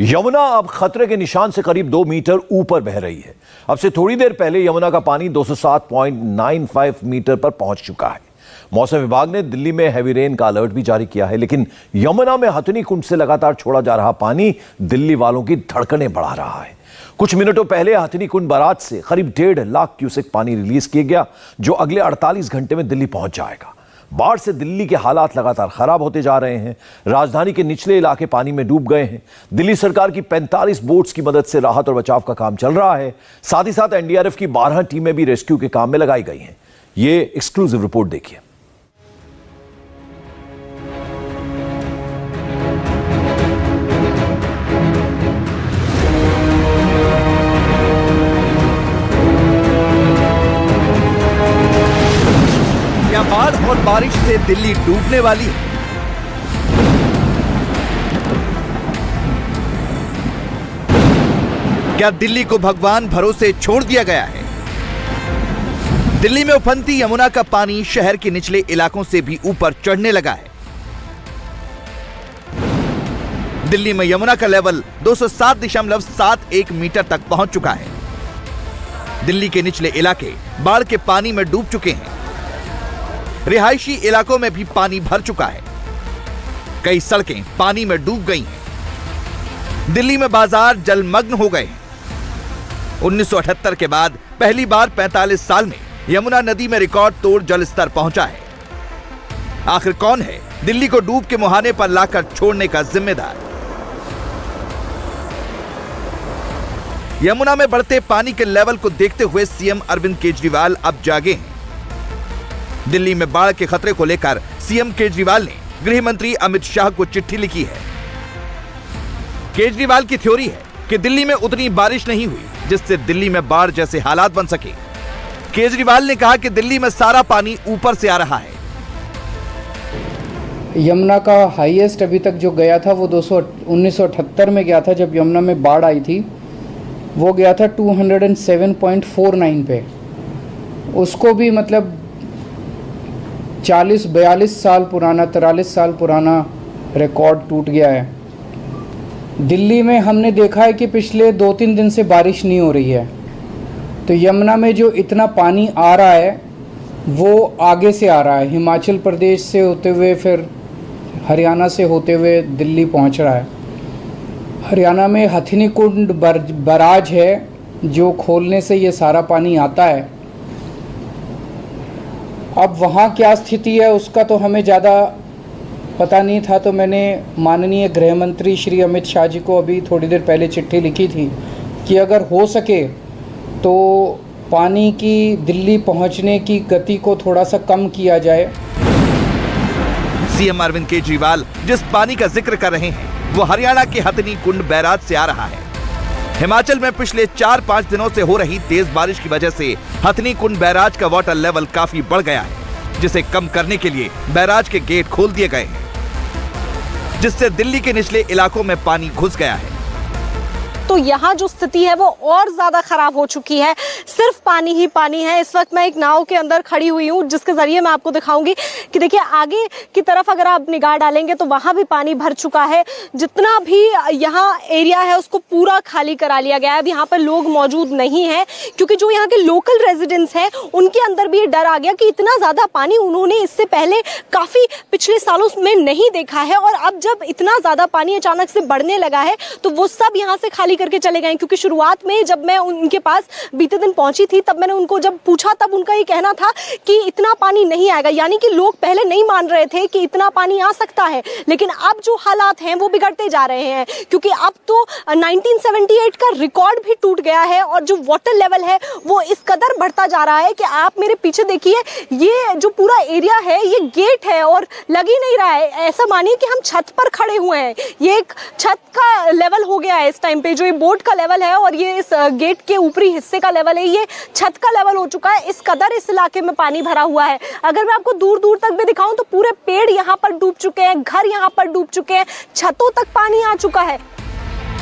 यमुना अब खतरे के निशान से करीब 2 मीटर ऊपर बह रही है। अब से थोड़ी देर पहले यमुना का पानी 207.95 मीटर पर पहुंच चुका है। मौसम विभाग ने दिल्ली में हैवी रेन का अलर्ट भी जारी किया है, लेकिन यमुना में हथनी कुंड से लगातार छोड़ा जा रहा पानी दिल्ली वालों की धड़कनें बढ़ा रहा है। कुछ मिनटों पहले हथनी कुंड बराज से करीब 1.5 लाख क्यूसेक पानी रिलीज किया गया, जो अगले 48 घंटे में दिल्ली पहुंच जाएगा। बाढ़ से दिल्ली के हालात लगातार खराब होते जा रहे हैं। राजधानी के निचले इलाके पानी में डूब गए हैं। दिल्ली सरकार की 45 बोट्स की मदद से राहत और बचाव का काम चल रहा है। साथ ही साथ एनडीआरएफ की 12 टीमें भी रेस्क्यू के काम में लगाई गई हैं। ये एक्सक्लूसिव रिपोर्ट देखिए। बाढ़ और बारिश से दिल्ली डूबने वाली है। क्या दिल्ली को भगवान भरोसे छोड़ दिया गया है? दिल्ली में उफनती यमुना का पानी शहर के निचले इलाकों से भी ऊपर चढ़ने लगा है। दिल्ली में यमुना का लेवल 207.71 मीटर तक पहुंच चुका है। दिल्ली के निचले इलाके बाढ़ के पानी में डूब चुके हैं। रिहायशी इलाकों में भी पानी भर चुका है। कई सड़कें पानी में डूब गई हैं। दिल्ली में बाजार जलमग्न हो गए हैं। 1978 के बाद पहली बार 45 साल में यमुना नदी में रिकॉर्ड तोड़ जल स्तर पहुंचा है। आखिर कौन है दिल्ली को डूब के मुहाने पर लाकर छोड़ने का जिम्मेदार? यमुना में बढ़ते पानी के लेवल को देखते हुए सीएम अरविंद केजरीवाल अब जागे हैं। दिल्ली में बाढ़ के खतरे को लेकर सीएम केजरीवाल ने गृह मंत्री अमित शाह को चिट्ठी लिखी है। केजरीवाल की थ्योरी है कि दिल्ली में उतनी बारिश नहीं हुई जिससे दिल्ली में बाढ़ जैसे हालात बन सके। केजरीवाल ने कहा कि दिल्ली में सारा पानी ऊपर से आ रहा है। यमुना का हाईएस्ट अभी तक जो गया था वो 1978 में गया था, जब यमुना में बाढ़ आई थी। वो गया था 207.49 पे। उसको भी मतलब 40-42 साल पुराना, 43 साल पुराना रिकॉर्ड टूट गया है। दिल्ली में हमने देखा है कि पिछले 2-3 दिन से बारिश नहीं हो रही है, तो यमुना में जो इतना पानी आ रहा है वो आगे से आ रहा है। हिमाचल प्रदेश से होते हुए फिर हरियाणा से होते हुए दिल्ली पहुंच रहा है। हरियाणा में हथनी कुंड बराज है, जो खोलने से ये सारा पानी आता है। अब वहाँ क्या स्थिति है उसका तो हमें ज़्यादा पता नहीं था, तो मैंने माननीय गृह मंत्री श्री अमित शाह जी को अभी थोड़ी देर पहले चिट्ठी लिखी थी कि अगर हो सके तो पानी की दिल्ली पहुँचने की गति को थोड़ा सा कम किया जाए। सीएम अरविंद केजरीवाल जिस पानी का जिक्र कर रहे हैं वो हरियाणा के हथनी कुंड बैराज से आ रहा है। हिमाचल में पिछले 4-5 दिनों से हो रही तेज बारिश की वजह से हथनी कुंड बैराज का वाटर लेवल काफी बढ़ गया है, जिसे कम करने के लिए बैराज के गेट खोल दिए गए हैं, जिससे दिल्ली के निचले इलाकों में पानी घुस गया है। तो यहाँ जो स्थिति है वो और ज्यादा खराब हो चुकी है। सिर्फ पानी ही पानी है। इस वक्त मैं एक नाव के अंदर खड़ी हुई हूँ, जिसके जरिए मैं आपको दिखाऊंगी कि देखिए आगे की तरफ अगर आप निगाह डालेंगे तो वहां भी पानी भर चुका है। जितना भी यहाँ एरिया है उसको पूरा खाली करा लिया गया है। अब यहाँ पर लोग मौजूद नहीं है, क्योंकि जो यहाँ के लोकल रेजिडेंट्स हैं उनके अंदर भी डर आ गया कि इतना ज्यादा पानी उन्होंने इससे पहले काफी पिछले सालों में नहीं देखा है। और अब जब इतना ज्यादा पानी अचानक से बढ़ने लगा है तो वो सब यहाँ से खाली करके चले गए। क्योंकि शुरुआत में जब मैं उनके पास बीते दिन पहुंची थी, तब मैंने उनको जब पूछा तब उनका ये कहना था कि इतना पानी नहीं आएगा। यानी कि लोग पहले नहीं मान रहे थे कि इतना पानी आ सकता है, लेकिन अब जो हालात हैं वो बिगड़ते जा रहे हैं। क्योंकि अब तो 1978 का रिकॉर्ड भी टूट गया है और जो वाटर लेवल है वो इस कदर बढ़ता जा रहा है कि आप मेरे पीछे देखिए, ये जो पूरा एरिया है ये गेट है और लग ही नहीं रहा है। ऐसा मानिए कि हम छत पर खड़े हुए हैं। ये एक छत का लेवल हो गया है इस टाइम पे, जो ये बोट का लेवल है और ये इस गेट के ऊपरी हिस्से का लेवल है, ये छत का लेवल हो चुका है। इस कदर इस इलाके में पानी भरा हुआ है। अगर मैं आपको दूर दूर तक भी दिखाऊं तो पूरे पेड़ यहाँ पर डूब चुके हैं, घर यहाँ पर डूब चुके हैं, छतों तक पानी आ चुका है।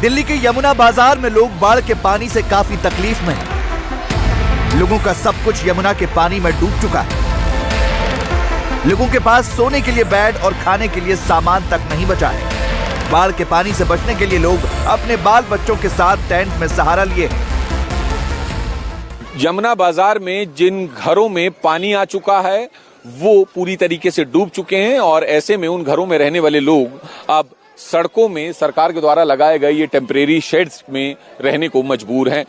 दिल्ली के यमुना बाजार में लोग बाढ़ के पानी से काफी तकलीफ में हैं। लोगों का सब कुछ यमुना के पानी में डूब चुका है। लोगों के पास सोने के लिए बेड और खाने के लिए सामान तक नहीं बचा है। बाढ़ के पानी से बचने के लिए लोग अपने बाल बच्चों के साथ टेंट में सहारा लिए हैं। यमुना बाजार में जिन घरों में पानी आ चुका है वो पूरी तरीके से डूब चुके हैं और ऐसे में उन घरों में रहने वाले लोग अब सड़कों में सरकार के द्वारा लगाए गए ये टेम्परेरी शेड्स में रहने को मजबूर हैं।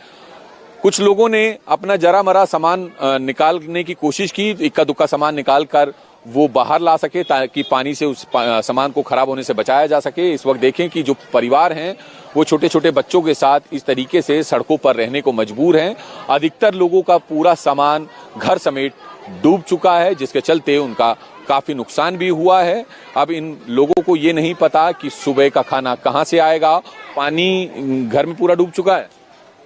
कुछ लोगों ने अपना जरा मरा सामान निकालने की कोशिश की, इक्का दुक्का सामान निकाल कर वो बाहर ला सके ताकि पानी से उस सामान को खराब होने से बचाया जा सके। इस वक्त देखें कि जो परिवार हैं वो छोटे छोटे बच्चों के साथ इस तरीके से सड़कों पर रहने को मजबूर हैं। अधिकतर लोगों का पूरा सामान घर समेत डूब चुका है, जिसके चलते उनका काफी नुकसान भी हुआ है। अब इन लोगों को ये नहीं पता कि सुबह का खाना कहां से आएगा। पानी घर में पूरा डूब चुका है।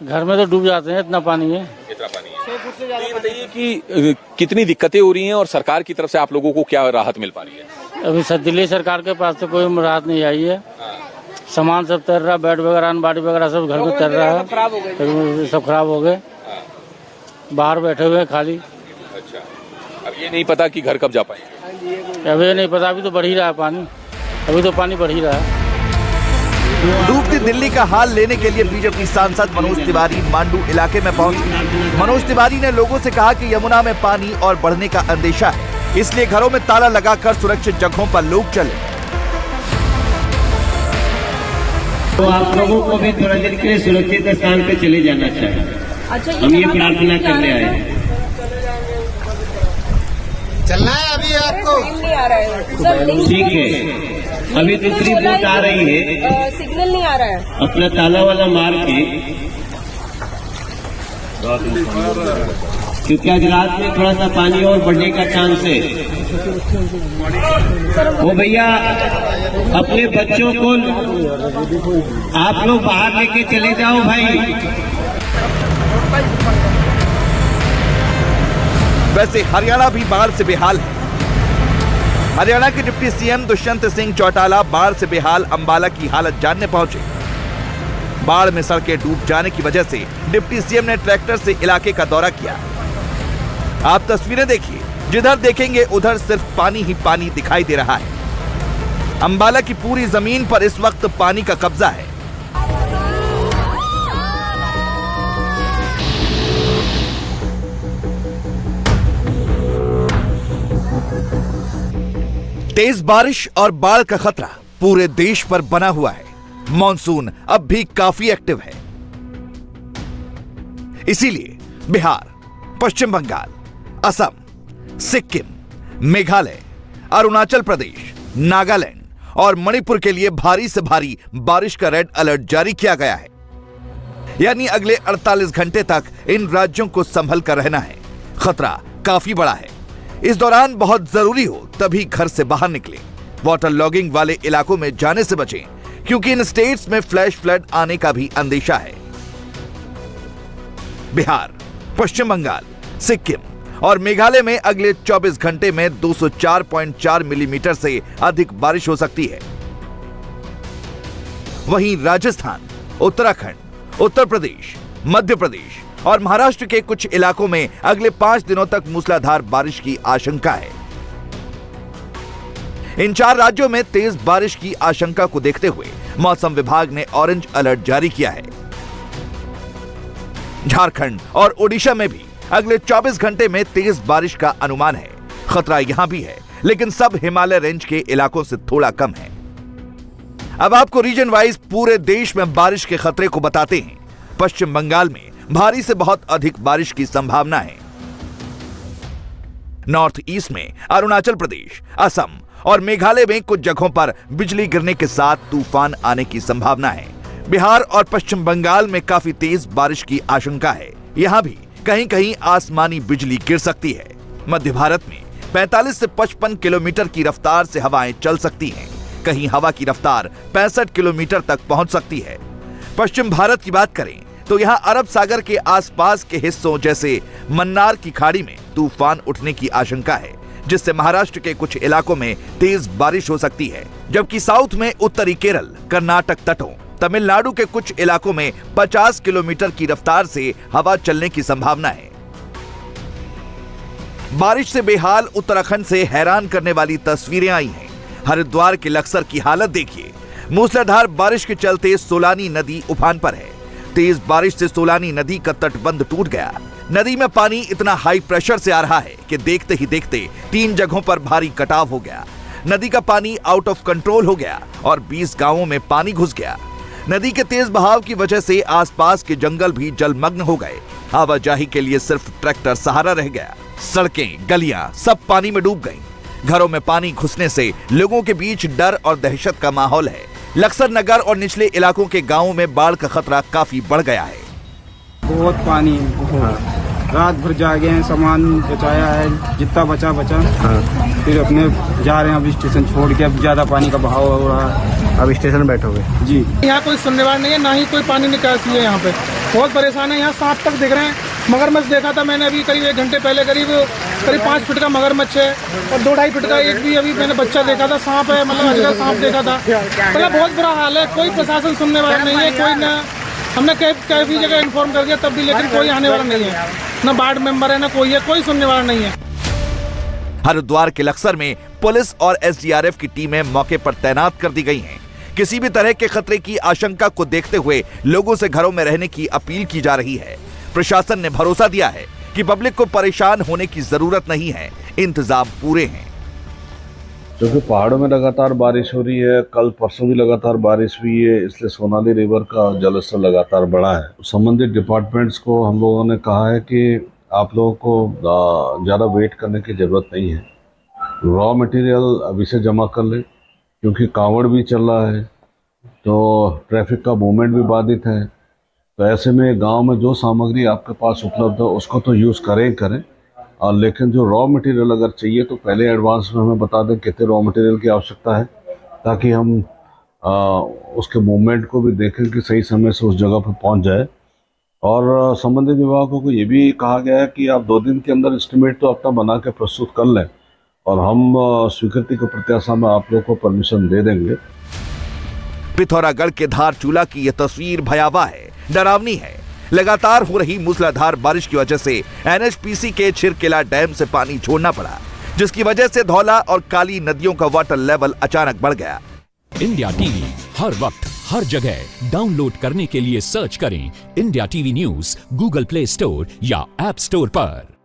घर में तो डूब जाते हैं, इतना पानी है। कितना पानी है? तो ये बताइए कि कितनी दिक्कतें हो रही हैं और सरकार की तरफ से आप लोगों को क्या राहत मिल पा रही है? अभी दिल्ली सरकार के पास तो कोई राहत नहीं आई है। सामान सब तर रहा, बेड वगैरह अनबाड़ी वगैरह सब घर में तर रहा है, सब खराब हो गए। बाहर बैठे हुए खाली। अच्छा, अब ये नहीं पता कि घर कब जा पाएंगे। अभी नहीं पता, अभी तो बढ़ ही रहा है पानी, अभी तो पानी बढ़ ही रहा है। डूबती दिल्ली का हाल लेने के लिए बीजेपी सांसद मनोज तिवारी मांडू इलाके में पहुंचे। मनोज तिवारी ने लोगों से कहा कि यमुना में पानी और बढ़ने का अंदेशा है, इसलिए घरों में ताला लगाकर सुरक्षित जगहों पर लोग चले। तो आप लोगों को भी थोड़ा देर के लिए सुरक्षित स्थान पे चले जाना चाहिए। अच्छा, हम ये प्रार्थना करने आए हैं। चलना है अभी आपको? नहीं आ रहा है। ठीक है, अभी दूसरी बोट आ रही है, सिग्नल नहीं आ रहा है। अपना ताला वाला मार के, क्योंकि आज रात में थोड़ा सा पानी और बढ़ने का चांस है। वो भैया अपने बच्चों को आप लोग बाहर लेके चले जाओ भाई। वैसे हरियाणा भी बाढ़ से बेहाल है। हरियाणा के डिप्टी सीएम दुष्यंत सिंह चौटाला बाढ़ से बेहाल अंबाला की हालत जानने पहुंचे। बाढ़ में सड़कें डूब जाने की वजह से डिप्टी सीएम ने ट्रैक्टर से इलाके का दौरा किया। आप तस्वीरें देखिए, जिधर देखेंगे उधर सिर्फ पानी ही पानी दिखाई दे रहा है। अंबाला की पूरी जमीन पर इस वक्त पानी का कब्जा है। तेज बारिश और बाढ़ का खतरा पूरे देश पर बना हुआ है। मॉनसून अब भी काफी एक्टिव है, इसीलिए बिहार, पश्चिम बंगाल, असम, सिक्किम, मेघालय, अरुणाचल प्रदेश, नागालैंड और मणिपुर के लिए भारी से भारी बारिश का रेड अलर्ट जारी किया गया है। यानी अगले 48 घंटे तक इन राज्यों को संभल कर रहना है। खतरा काफी बड़ा है। इस दौरान बहुत जरूरी हो तभी घर से बाहर निकलें। वाटर लॉगिंग वाले इलाकों में जाने से बचें, क्योंकि इन स्टेट्स में फ्लैश फ्लड आने का भी अंदेशा है। बिहार, पश्चिम बंगाल, सिक्किम और मेघालय में अगले 24 घंटे में 204.4 मिलीमीटर से अधिक बारिश हो सकती है। वहीं राजस्थान, उत्तराखंड, उत्तर प्रदेश, मध्य प्रदेश और महाराष्ट्र के कुछ इलाकों में अगले 5 दिनों तक मूसलाधार बारिश की आशंका है। इन 4 राज्यों में तेज बारिश की आशंका को देखते हुए मौसम विभाग ने ऑरेंज अलर्ट जारी किया है। झारखंड और ओडिशा में भी अगले 24 घंटे में तेज बारिश का अनुमान है। खतरा यहां भी है, लेकिन सब हिमालय रेंज के इलाकों से थोड़ा कम है। अब आपको रीजन वाइज पूरे देश में बारिश के खतरे को बताते हैं। पश्चिम बंगाल में भारी से बहुत अधिक बारिश की संभावना है। नॉर्थ ईस्ट में अरुणाचल प्रदेश, असम और मेघालय में कुछ जगहों पर बिजली गिरने के साथ तूफान आने की संभावना है। बिहार और पश्चिम बंगाल में काफी तेज बारिश की आशंका है। यहां भी कहीं कहीं आसमानी बिजली गिर सकती है। मध्य भारत में 45 से 55 किलोमीटर की रफ्तार से हवाएं चल सकती हैं। कहीं हवा की रफ्तार 65 किलोमीटर तक पहुंच सकती है। पश्चिम भारत की बात करें तो यहां अरब सागर के आसपास के हिस्सों जैसे मन्नार की खाड़ी में तूफान उठने की आशंका है, जिससे महाराष्ट्र के कुछ इलाकों में तेज बारिश हो सकती है। जबकि साउथ में उत्तरी केरल, कर्नाटक तटों, तमिलनाडु के कुछ इलाकों में 50 किलोमीटर की रफ्तार से हवा चलने की संभावना है। बारिश से बेहाल उत्तराखंड से हैरान करने वाली तस्वीरें आई हैं। हरिद्वार के लक्सर की हालत देखिए। मूसलाधार बारिश के चलते सोलानी नदी उफान पर है। तेज बारिश से सोलानी नदी का तटबंध टूट गया। नदी में पानी इतना हाई प्रेशर से आ रहा है कि देखते ही देखते 3 जगहों पर भारी कटाव हो गया। नदी का पानी आउट ऑफ कंट्रोल हो गया और 20 गांवों में पानी घुस गया। नदी के तेज बहाव की वजह से आसपास के जंगल भी जलमग्न हो गए। आवाजाही के लिए सिर्फ ट्रैक्टर सहारा रह गया। सड़कें, गलियां सब पानी में डूब गईं। घरों में पानी घुसने से लोगों के बीच डर और दहशत का माहौल है। लक्सर नगर और निचले इलाकों के गांवों में बाढ़ का खतरा काफी बढ़ गया है। बहुत पानी है, रात भर जागे हैं, सामान बचाया है, जितना बचा फिर अपने जा रहे हैं अब स्टेशन छोड़ के। अब ज्यादा पानी का बहाव हो रहा है, अब स्टेशन बैठोगे जी। यहाँ कोई सुनने वाला नहीं है, ना ही कोई पानी निकासी है। यहाँ पे बहुत परेशान है। यहाँ सांप तक दिख रहे हैं। मगरमच्छ देखा था मैंने अभी करीब 1 घंटे पहले, करीब 5 फीट का मगरमच्छ है और 2-2.5 फीट का एक भी अभी मैंने बच्चा देखा था। सांप है, मतलब अजगर सांप देखा था। मतलब बहुत बुरा हाल है। कोई प्रशासन सुनने वाला नहीं है, कोई ना। हमने कई जगह इन्फॉर्म कर दिया तब भी, लेकिन कोई आने वाला नहीं है। ना वार्ड मेंबर है, ना कोई है, कोई सुनने वाला नहीं है। हरिद्वार के लक्सर में पुलिस और एसडीआरएफ की टीमें मौके पर तैनात कर दी गई हैं। किसी भी तरह के खतरे की आशंका को देखते हुए लोगों से घरों में रहने की अपील की जा रही है। प्रशासन ने भरोसा दिया है कि पब्लिक को परेशान होने की जरूरत नहीं है, इंतजाम पूरे हैं। क्योंकि पहाड़ों में लगातार बारिश हो रही है, कल परसों भी लगातार बारिश हुई है, इसलिए सोनाली रिवर का जलस्तर लगातार बढ़ा है। संबंधित डिपार्टमेंट्स को हम लोगों ने कहा है कि आप लोगों को ज़्यादा वेट करने की ज़रूरत नहीं है। रॉ मटेरियल अभी से जमा कर ले, क्योंकि कांवड़ भी चल रहा है तो ट्रैफिक का मूवमेंट भी बाधित है। तो ऐसे में गांव में जो सामग्री आपके पास उपलब्ध है उसको तो यूज़ करें लेकिन जो रॉ मटेरियल अगर चाहिए तो पहले एडवांस में हमें बता दें कितने रॉ मटेरियल की आवश्यकता है, ताकि हम उसके मूवमेंट को भी देखें कि सही समय से उस जगह पर पहुंच जाए। और संबंधित विभागों को ये भी कहा गया है कि आप 2 दिन के अंदर एस्टिमेट तो अपना बना के प्रस्तुत कर लें और हम स्वीकृति के प्रत्याशा में आप लोग को परमिशन दे देंगे। पिथौरागढ़ के धारचूला की यह तस्वीर भयावह है, डरावनी है। लगातार हो रही मूसलाधार बारिश की वजह से एनएचपीसी के छिरकेला डैम से पानी छोड़ना पड़ा, जिसकी वजह से धौला और काली नदियों का वाटर लेवल अचानक बढ़ गया। इंडिया टीवी हर वक्त हर जगह डाउनलोड करने के लिए सर्च करें India TV news Google play store या ऐप स्टोर पर।